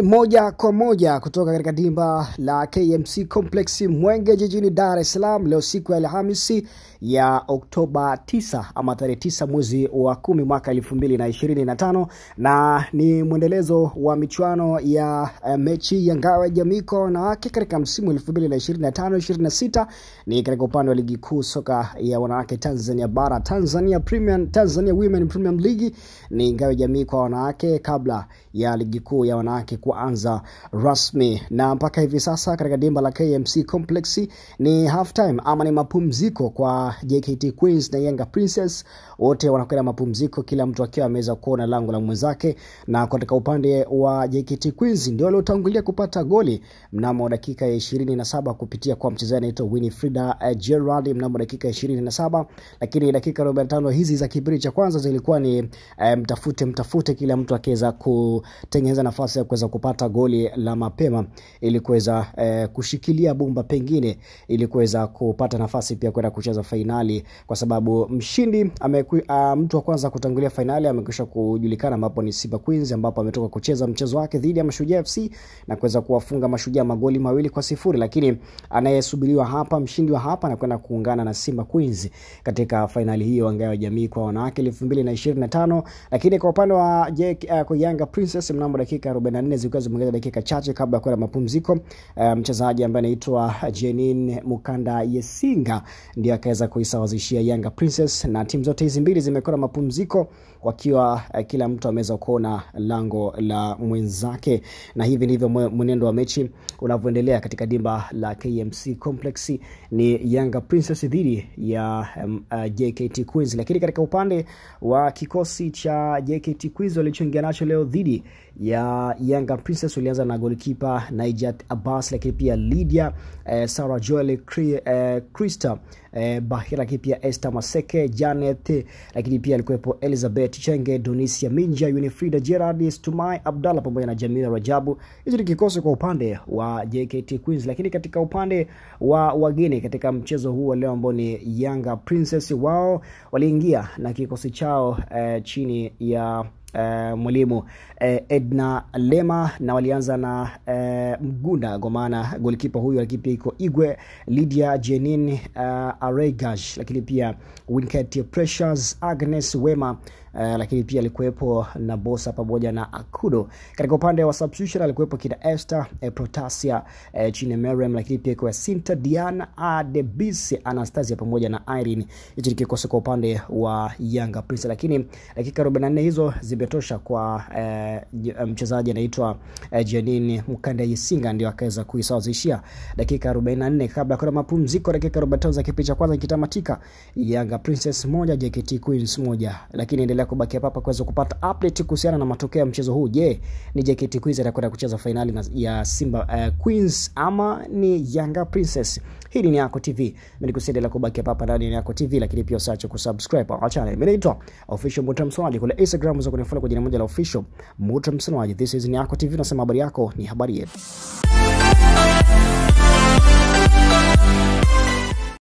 Ni moja kwa moja kutoka katika dimba la KMC Complex Mwenge jijini Dar es Salaam leo siku ya Alhamisi ya Oktoba 9 ama tarehe 9 mwezi wa 10 mwaka 2025, na ni mwendelezo wa michuano ya mechi ya ngao ya jamii kwa wanawake katika msimu 2025-26. Ni katika upande wa ligi kuu soka ya wanawake Tanzania Bara, Tanzania Women Premium League. Ni ngao ya jamii kwa wanawake kabla ya ligi kuu ya wanawake kuanza rasmi, na mpaka hivi sasa katika dimba la KMC Complex ni half time ama ni mapumziko kwa JKT Queens na Yanga Princess. Wote wanakwenda mapumziko, kila mtu akiwa ameweza kuona lango la mwenzake, na katika upande wa JKT Queens ndio waliotangulia kupata goli mnamo dakika ya 27 kupitia kwa mchezaji anaitwa Winifrida Gerald mnamo dakika ya 27, lakini dakika 45 hizi za kipindi cha kwanza zilikuwa ni mtafute kila mtu akaweza kutengeneza nafasi ya kuweza kupata goli la mapema ili kuweza kushikilia bomba, pengine ili kuweza kupata nafasi pia kwenda kucheza finali, kwa sababu mshindi mtu wa kwanza kutangulia finali amekwisha kujulikana, ambapo ni Simba Queens, ambapo ametoka kucheza mchezo wake dhidi ya Mashujaa FC na kuweza kuwafunga Mashujaa magoli 2-0, lakini anayesubiriwa hapa, mshindi wa hapa anakwenda kuungana na Simba Queens katika finali hiyo ngao ya jamii kwa wanawake 2025. Lakini kwa upande wa Yanga Princess mnamo dakika 44 zilikuwa zimeongeza dakika chache kabla ya kwenda mapumziko, mchezaji ambaye anaitwa Jeanine Mukanda Yesinga ndiye akaweza kuisawazishia Yanga Princess, na timu zote hizi mbili zimekwenda mapumziko wakiwa kila mtu ameweza kuona lango la mwenzake, na hivi ndivyo mwenendo wa mechi unavyoendelea katika dimba la KMC Complex. Ni Yanga Princess dhidi ya JKT Queens. Lakini katika upande wa kikosi cha JKT Queens walichoingia nacho leo dhidi ya Yanga Princess, walianza na goalkeeper Najat Abbas, lakini pia Lydia Sarah Joel Krista Bahira, pia Esther Maseke, Janet, lakini pia alikuwepo Elizabeth Chenge, Donisia Minja, Winifrida Gerard, Stumai Abdallah pamoja na Jamila Rajabu. Hizo ni kikosi kwa upande wa JKT Queens. Lakini katika upande wa wageni katika mchezo huu leo ambao ni Yanga Princess, wao waliingia na kikosi chao chini ya mwalimu Edna Lema, na walianza na Mgunda Gomana goalkeeper huyu, lakini iko Igwe, Lydia Jeanine Aregash, lakini pia Winket Precious, Agnes Wema, lakini pia alikuwepo na Bosa pamoja na Akudo. Katika upande wa substitution alikuwepo kina Esther Protasia chini Merem, lakini pia kwa Sinta Diana Adebisi, Anastasia pamoja na Irene. Hicho ni kikosi kwa upande wa Yanga Princess. Lakini dakika 44 hizo zimetosha kwa mchezaji anaitwa Jeanine Mukanda Yesinga ndio akaweza kuisawazishia dakika 44 kabla ya mapumziko. Dakika 45 za kipindi cha kwanza kitamatika, Yanga Princess 1 JKT Queens 1. Lakini endelea kubaki hapa kuweza kupata update kuhusiana na matokeo ya mchezo huu. Je, ni JKT Queens atakwenda kucheza finali ya Simba Queens ama ni Yanga Princess? Hili ni Yako TV. Mimi nikusiendelea kubaki hapa ndani ya Yako TV, lakini pia usiache kusubscribe our channel. Mimi naitwa Official Mutamswaji kule Instagram, unaweza kunifollow kwa jina moja la Official Mutamswaji. This is Yako TV, nasema habari yako ni habari yetu.